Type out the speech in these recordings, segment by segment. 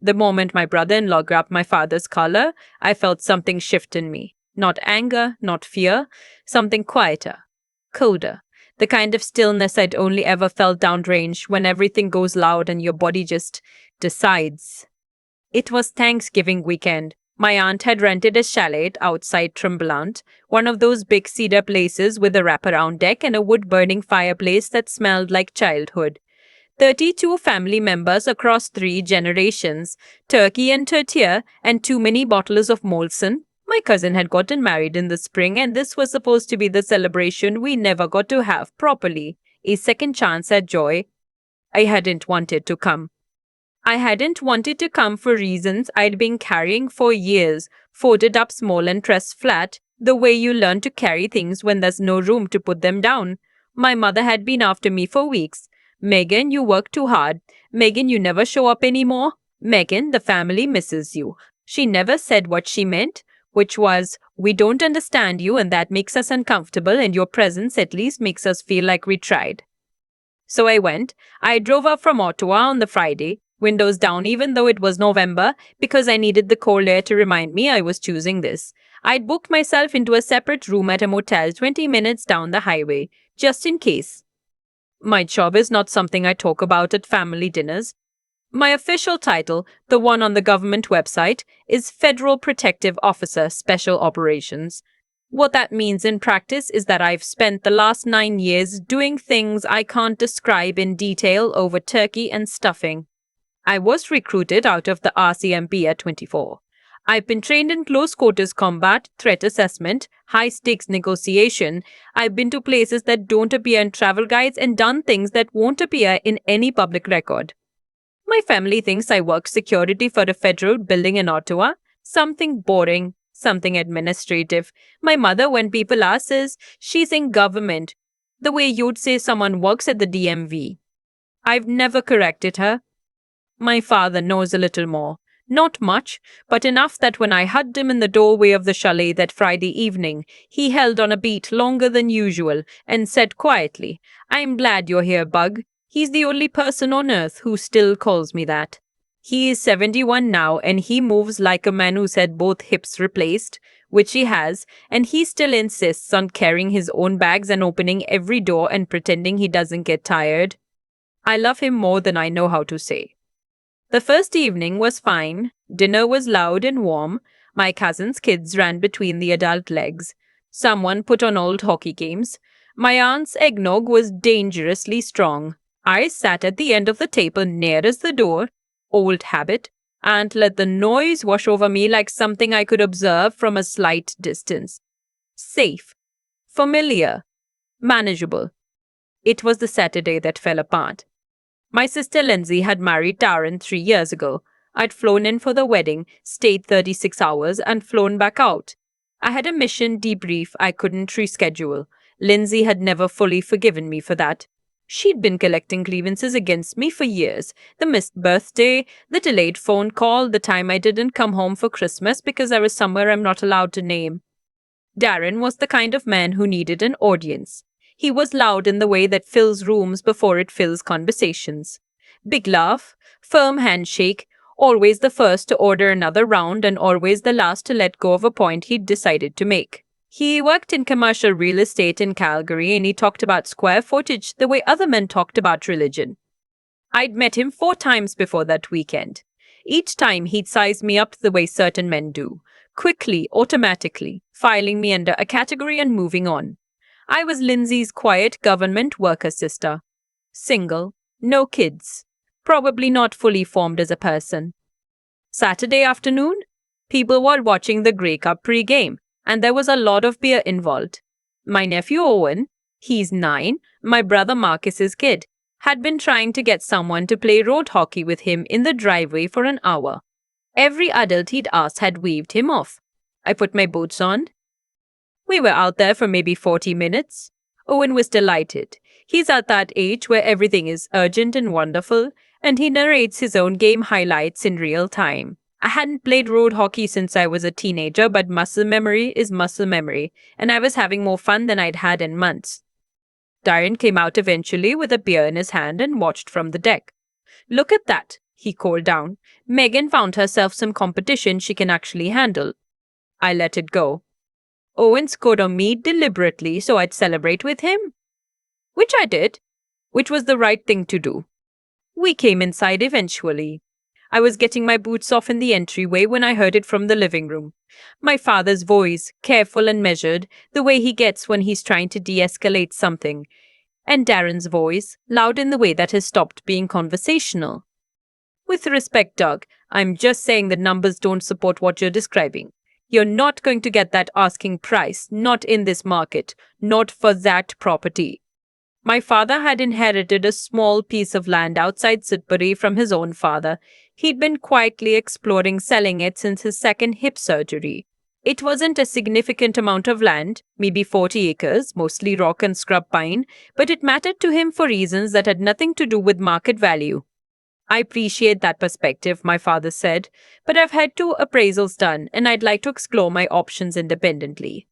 The moment my brother-in-law grabbed my father's collar, I felt something shift in me. Not anger, not fear, something quieter, colder. The kind of stillness I'd only ever felt downrange when everything goes loud and your body just decides. It was Thanksgiving weekend. My aunt had rented a chalet outside Tremblant, one of those big cedar places with a wraparound deck and a wood-burning fireplace that smelled like childhood. 32 family members across 3 generations, turkey and tortilla, and too many bottles of Molson. My cousin had gotten married in the spring, and this was supposed to be the celebration we never got to have properly. A second chance at joy. I hadn't wanted to come. I hadn't wanted to come for reasons I'd been carrying for years, folded up small and pressed flat, the way you learn to carry things when there's no room to put them down. My mother had been after me for weeks. Megan, you work too hard. Megan, you never show up anymore. Megan, the family misses you. She never said what she meant, which was, we don't understand you and that makes us uncomfortable and your presence at least makes us feel like we tried. So I went. I drove up from Ottawa on the Friday, windows down even though it was November, because I needed the cold air to remind me I was choosing this. I'd booked myself into a separate room at a motel 20 minutes down the highway, just in case. My job is not something I talk about at family dinners. My official title, the one on the government website, is Federal Protective Officer Special Operations. What that means in practice is that I've spent the last 9 years doing things I can't describe in detail over turkey and stuffing. I was recruited out of the RCMP at 24. I've been trained in close quarters combat, threat assessment, high stakes negotiation. I've been to places that don't appear in travel guides and done things that won't appear in any public record. My family thinks I work security for a federal building in Ottawa. Something boring, something administrative. My mother, when people ask, says she's in government, the way you'd say someone works at the DMV. I've never corrected her. My father knows a little more. Not much, but enough that when I hugged him in the doorway of the chalet that Friday evening, he held on a beat longer than usual and said quietly, I'm glad you're here, Bug. He's the only person on earth who still calls me that. He is 71 now and he moves like a man who's had both hips replaced, which he has, and he still insists on carrying his own bags and opening every door and pretending he doesn't get tired. I love him more than I know how to say. The first evening was fine. Dinner was loud and warm. My cousin's kids ran between the adult legs. Someone put on old hockey games. My aunt's eggnog was dangerously strong. I sat at the end of the table nearest the door, old habit, and let the noise wash over me like something I could observe from a slight distance. Safe. Familiar. Manageable. It was the Saturday that fell apart. My sister Lindsay had married Darren 3 years ago. I'd flown in for the wedding, stayed 36 hours, and flown back out. I had a mission debrief I couldn't reschedule. Lindsay had never fully forgiven me for that. She'd been collecting grievances against me for years. The missed birthday, the delayed phone call, the time I didn't come home for Christmas because I was somewhere I'm not allowed to name. Darren was the kind of man who needed an audience. He was loud in the way that fills rooms before it fills conversations. Big laugh, firm handshake, always the first to order another round and always the last to let go of a point he'd decided to make. He worked in commercial real estate in Calgary and he talked about square footage the way other men talked about religion. I'd met him 4 times before that weekend. Each time he'd size me up the way certain men do, quickly, automatically, filing me under a category and moving on. I was Lindsay's quiet government worker sister. Single, no kids, probably not fully formed as a person. Saturday afternoon, people were watching the Grey Cup pre-game, and there was a lot of beer involved. My nephew Owen, he's 9, my brother Marcus's kid, had been trying to get someone to play road hockey with him in the driveway for an hour. Every adult he'd asked had waved him off. I put my boots on. We were out there for maybe 40 minutes. Owen was delighted. He's at that age where everything is urgent and wonderful, and he narrates his own game highlights in real time. I hadn't played road hockey since I was a teenager, but muscle memory is muscle memory, and I was having more fun than I'd had in months. Darren came out eventually with a beer in his hand and watched from the deck. Look at that, he called down. Megan found herself some competition she can actually handle. I let it go. Owen scored on me deliberately so I'd celebrate with him. Which I did, which was the right thing to do. We came inside eventually. I was getting my boots off in the entryway when I heard it from the living room. My father's voice, careful and measured, the way he gets when he's trying to de-escalate something. And Darren's voice, loud in the way that has stopped being conversational. With respect, Doug, I'm just saying the numbers don't support what you're describing. You're not going to get that asking price, not in this market, not for that property. My father had inherited a small piece of land outside Sudbury from his own father. He'd been quietly exploring selling it since his second hip surgery. It wasn't a significant amount of land, maybe 40 acres, mostly rock and scrub pine, but it mattered to him for reasons that had nothing to do with market value. I appreciate that perspective, my father said, but I've had 2 appraisals done and I'd like to explore my options independently.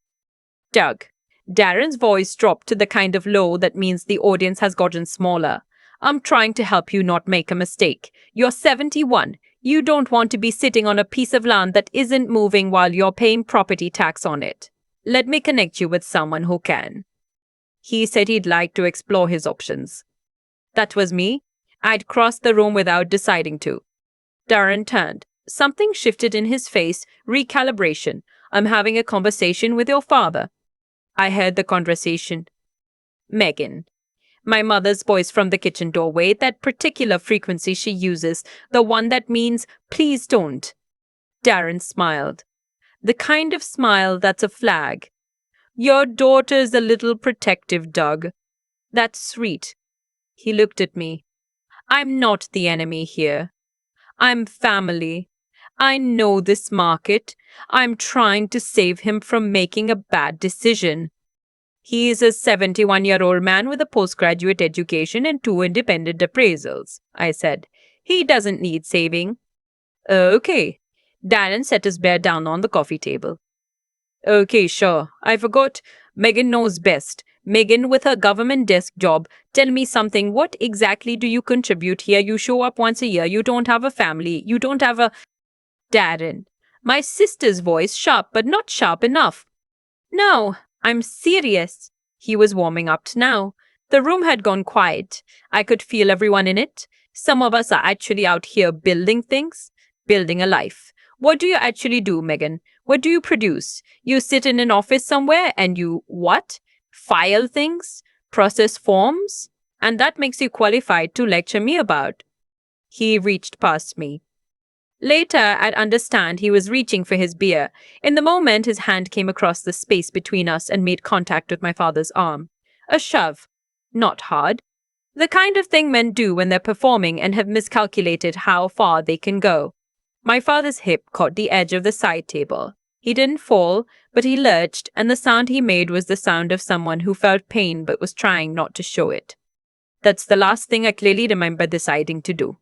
Doug. Darren's voice dropped to the kind of low that means the audience has gotten smaller. I'm trying to help you not make a mistake. You're 71. You don't want to be sitting on a piece of land that isn't moving while you're paying property tax on it. Let me connect you with someone who can. He said he'd like to explore his options. That was me. I'd crossed the room without deciding to. Darren turned. Something shifted in his face. Recalibration. I'm having a conversation with your father. I heard the conversation. Megan. My mother's voice from the kitchen doorway, that particular frequency she uses, the one that means, please don't. Darren smiled. The kind of smile that's a flag. Your daughter's a little protective, Doug. That's sweet. He looked at me. I'm not the enemy here. I'm family. I know this market. I'm trying to save him from making a bad decision. He is a 71-year-old man with a postgraduate education and 2 independent appraisals, I said. He doesn't need saving. Okay. Darren set his bear down on the coffee table. Okay, sure. I forgot. Megan knows best. Megan, with her government desk job, tell me something. What exactly do you contribute here? You show up once a year. You don't have a family. You don't have a... Darren. My sister's voice, sharp but not sharp enough. No, I'm serious. He was warming up now. The room had gone quiet. I could feel everyone in it. Some of us are actually out here building things, building a life. What do you actually do, Megan? What do you produce? You sit in an office somewhere and you what? File things? Process forms? And that makes you qualified to lecture me about. He reached past me. Later, I'd understand he was reaching for his beer. In the moment, his hand came across the space between us and made contact with my father's arm. A shove. Not hard. The kind of thing men do when they're performing and have miscalculated how far they can go. My father's hip caught the edge of the side table. He didn't fall, but he lurched, and the sound he made was the sound of someone who felt pain but was trying not to show it. That's the last thing I clearly remember deciding to do.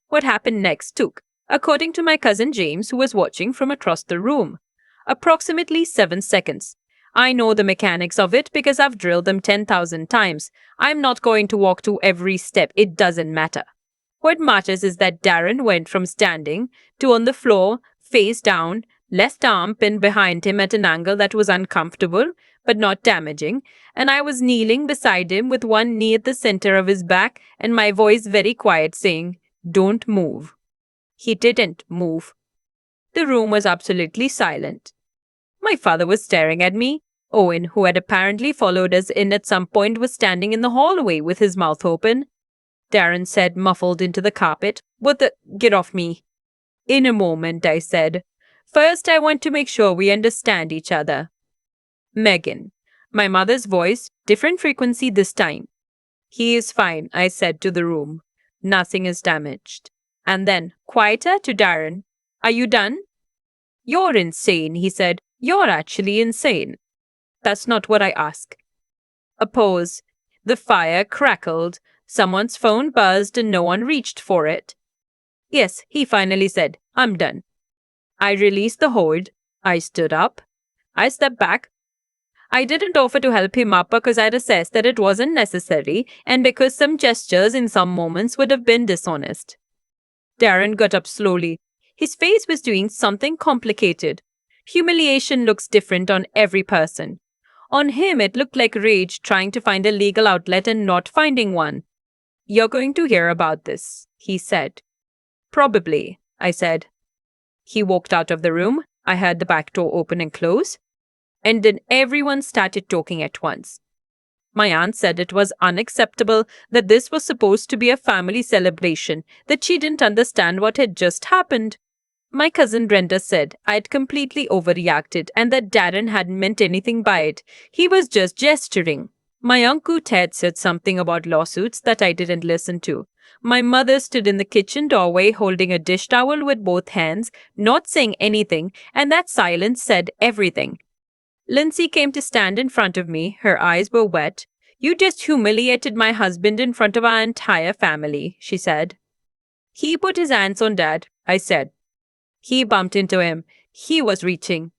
What happened next took, according to my cousin James, who was watching from across the room, approximately 7 seconds. I know the mechanics of it because I've drilled them 10,000 times. I'm not going to walk through every step. It doesn't matter. What matters is that Darren went from standing to on the floor, face down, left arm pinned behind him at an angle that was uncomfortable but not damaging, and I was kneeling beside him with one knee at the center of his back and my voice very quiet saying, "Don't move." He didn't move. The room was absolutely silent. My father was staring at me. Owen, who had apparently followed us in at some point, was standing in the hallway with his mouth open. Darren said, muffled into the carpet, "What the... Get off me." "In a moment," I said. "First, I want to make sure we understand each other." Megan. My mother's voice, different frequency this time. "He is fine," I said to the room. "Nothing is damaged." And then, quieter to Darren. "Are you done?" "You're insane," he said. "You're actually insane." "That's not what I ask." A pause. The fire crackled. Someone's phone buzzed and no one reached for it. "Yes," he finally said. "I'm done." I released the hold. I stood up. I stepped back. I didn't offer to help him up because I'd assessed that it wasn't necessary and because some gestures in some moments would have been dishonest. Darren got up slowly. His face was doing something complicated. Humiliation looks different on every person. On him, it looked like rage trying to find a legal outlet and not finding one. "You're going to hear about this," he said. "Probably," I said. He walked out of the room. I heard the back door open and close. And then everyone started talking at once. My aunt said it was unacceptable, that this was supposed to be a family celebration, that she didn't understand what had just happened. My cousin Brenda said I'd completely overreacted and that Darren hadn't meant anything by it. He was just gesturing. My uncle Ted said something about lawsuits that I didn't listen to. My mother stood in the kitchen doorway holding a dish towel with both hands, not saying anything, and that silence said everything. Lindsay came to stand in front of me. Her eyes were wet. "You just humiliated my husband in front of our entire family," she said. "He put his hands on Dad," I said. "He bumped into him. He was reaching."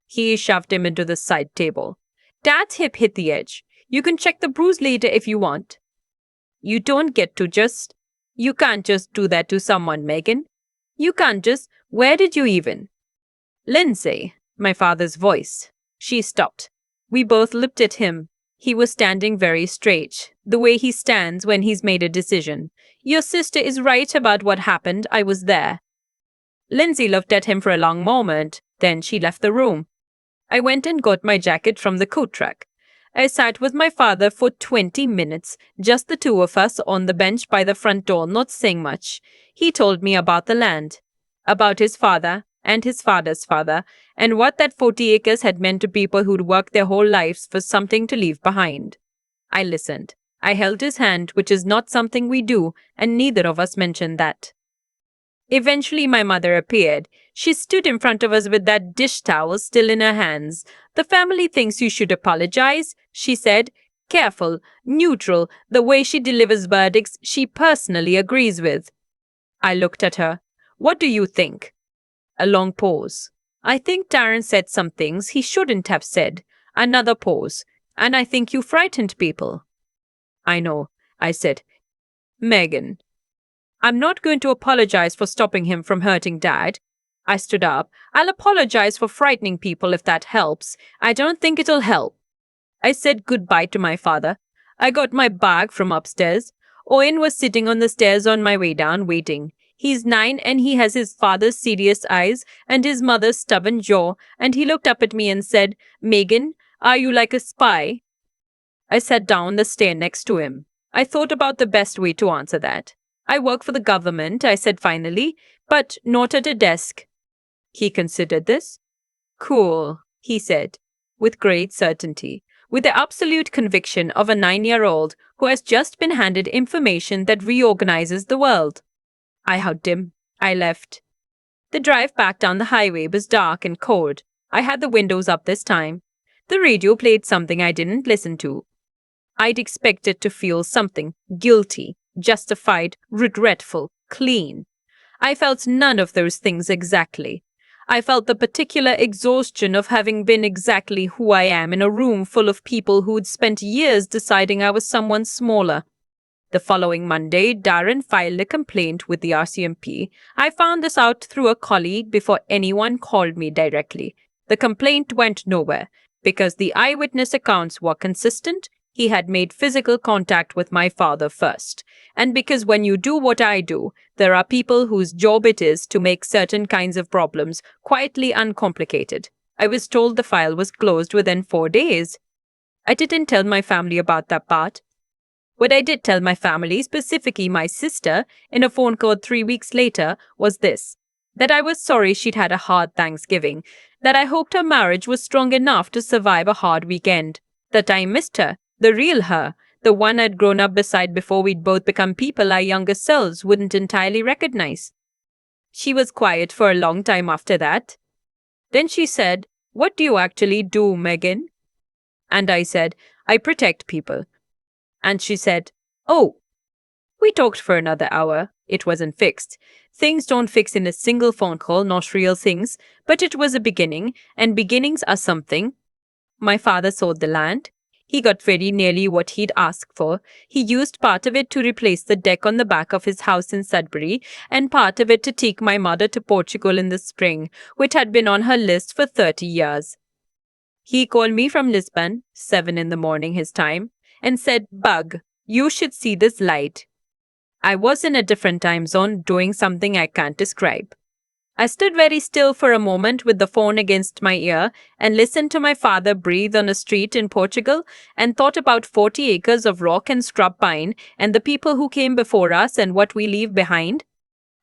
He shoved him into the side table. "Dad's hip hit the edge. You can check the bruise later if you want." "You don't get to just. You can't just do that to someone, Megan. You can't just. Where did you even?" "Lindsay," my father's voice. She stopped. We both looked at him. He was standing very straight, the way he stands when he's made a decision. "Your sister is right about what happened. I was there." Lindsay looked at him for a long moment. Then she left the room. I went and got my jacket from the coat rack. I sat with my father for 20 minutes, just the two of us on the bench by the front door, not saying much. He told me about the land, about his father and his father's father, and what that 40 acres had meant to people who'd worked their whole lives for something to leave behind. I listened. I held his hand, which is not something we do, and neither of us mentioned that. Eventually, my mother appeared. She stood in front of us with that dish towel still in her hands. "The family thinks you should apologize," she said. Careful, neutral, the way she delivers verdicts she personally agrees with. I looked at her. "What do you think?" A long pause. "I think Darren said some things he shouldn't have said." Another pause. "And I think you frightened people." "I know," I said. "Megan, I'm not going to apologize for stopping him from hurting Dad." I stood up. "I'll apologize for frightening people if that helps. I don't think it'll help." I said goodbye to my father. I got my bag from upstairs. Owen was sitting on the stairs on my way down, waiting. He's 9 and he has his father's serious eyes and his mother's stubborn jaw, and he looked up at me and said, "Megan, are you like a spy?" I sat down the stair next to him. I thought about the best way to answer that. "I work for the government," I said finally, "but not at a desk." He considered this. "Cool," he said, with great certainty, with the absolute conviction of a 9-year-old who has just been handed information that reorganizes the world. I hugged him. I left. The drive back down the highway was dark and cold. I had the windows up this time. The radio played something I didn't listen to. I'd expected to feel something guilty, justified, regretful, clean. I felt none of those things exactly. I felt the particular exhaustion of having been exactly who I am in a room full of people who'd spent years deciding I was someone smaller. The following Monday, Darren filed a complaint with the RCMP. I found this out through a colleague before anyone called me directly. The complaint went nowhere because the eyewitness accounts were consistent. He had made physical contact with my father first. And because when you do what I do, there are people whose job it is to make certain kinds of problems quietly uncomplicated. I was told the file was closed within 4 days. I didn't tell my family about that part. What I did tell my family, specifically my sister, in a phone call 3 weeks later, was this: that I was sorry she'd had a hard Thanksgiving, that I hoped her marriage was strong enough to survive a hard weekend, that I missed her, the real her, the one I'd grown up beside before we'd both become people our younger selves wouldn't entirely recognize. She was quiet for a long time after that. Then she said, "What do you actually do, Megan?" And I said, "I protect people." And she said, "Oh." We talked for another hour. It wasn't fixed. Things don't fix in a single phone call, not real things, but it was a beginning, and beginnings are something. My father sold the land. He got very nearly what he'd asked for. He used part of it to replace the deck on the back of his house in Sudbury, and part of it to take my mother to Portugal in the spring, which had been on her list for 30 years. He called me from Lisbon, 7 in the morning his time, and said, "Bug, you should see this light." I was in a different time zone doing something I can't describe. I stood very still for a moment with the phone against my ear and listened to my father breathe on a street in Portugal and thought about 40 acres of rock and scrub pine and the people who came before us and what we leave behind.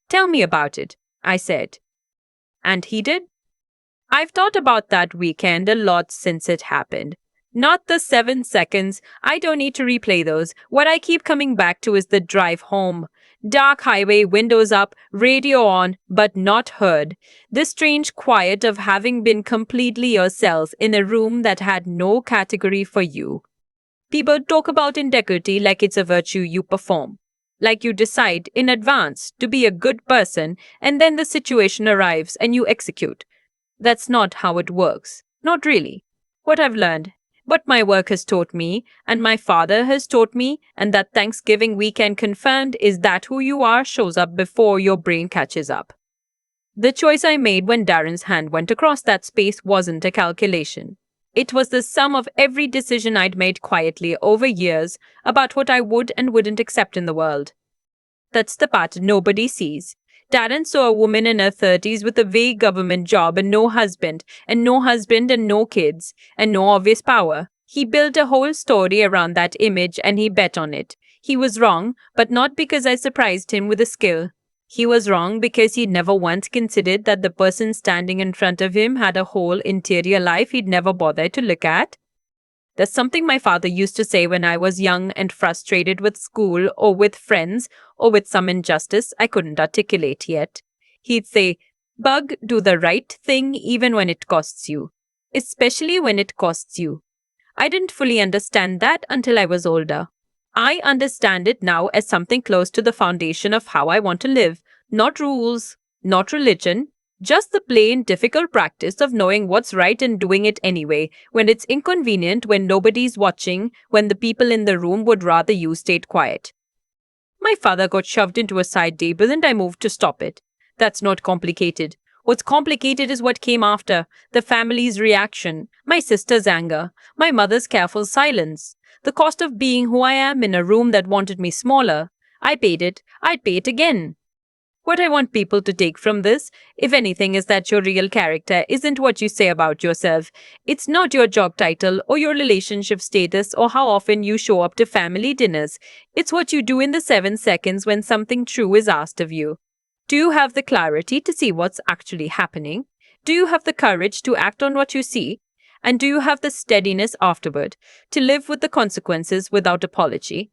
"Tell me about it," I said. And he did. I've thought about that weekend a lot since it happened. Not the 7 seconds. I don't need to replay those. What I keep coming back to is the drive home. Dark highway, windows up, radio on, but not heard. The strange quiet of having been completely yourself in a room that had no category for you. People talk about integrity like it's a virtue you perform. Like you decide in advance to be a good person and then the situation arrives and you execute. That's not how it works. Not really. What I've learned, what my work has taught me, and my father has taught me, and that Thanksgiving weekend confirmed, is that who you are shows up before your brain catches up. The choice I made when Darren's hand went across that space wasn't a calculation. It was the sum of every decision I'd made quietly over years about what I would and wouldn't accept in the world. That's the part nobody sees. Darren saw a woman in her 30s with a vague government job and no husband and no kids, and no obvious power. He built a whole story around that image and he bet on it. He was wrong, but not because I surprised him with a skill. He was wrong because he never once considered that the person standing in front of him had a whole interior life he'd never bothered to look at. There's something my father used to say when I was young and frustrated with school or with friends or with some injustice I couldn't articulate yet. He'd say, "Bug, do the right thing even when it costs you. Especially when it costs you." I didn't fully understand that until I was older. I understand it now as something close to the foundation of how I want to live. Not rules, not religion, just the plain difficult practice of knowing what's right and doing it anyway, when it's inconvenient, when nobody's watching, when the people in the room would rather you stayed quiet. My father got shoved into a side table and I moved to stop it. That's not complicated. What's complicated is what came after, the family's reaction, my sister's anger, my mother's careful silence, the cost of being who I am in a room that wanted me smaller. I paid it. I'd pay it again. What I want people to take from this, if anything, is that your real character isn't what you say about yourself. It's not your job title or your relationship status or how often you show up to family dinners. It's what you do in the 7 seconds when something true is asked of you. Do you have the clarity to see what's actually happening? Do you have the courage to act on what you see? And do you have the steadiness afterward to live with the consequences without apology?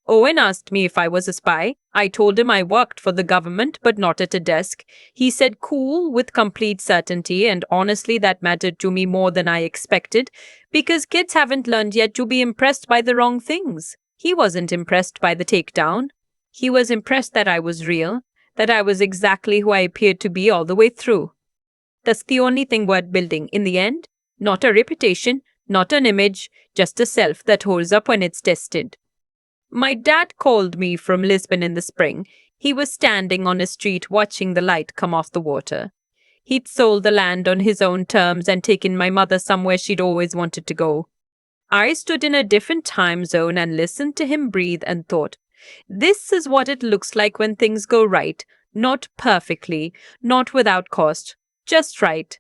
Owen asked me if I was a spy. I told him I worked for the government, but not at a desk. He said cool with complete certainty, and honestly that mattered to me more than I expected, because kids haven't learned yet to be impressed by the wrong things. He wasn't impressed by the takedown. He was impressed that I was real, that I was exactly who I appeared to be all the way through. That's the only thing worth building in the end. Not a reputation, not an image, just a self that holds up when it's tested. My dad called me from Lisbon in the spring. He was standing on a street watching the light come off the water. He'd sold the land on his own terms and taken my mother somewhere she'd always wanted to go. I stood in a different time zone and listened to him breathe and thought, this is what it looks like when things go right. Not perfectly, not without cost, just right.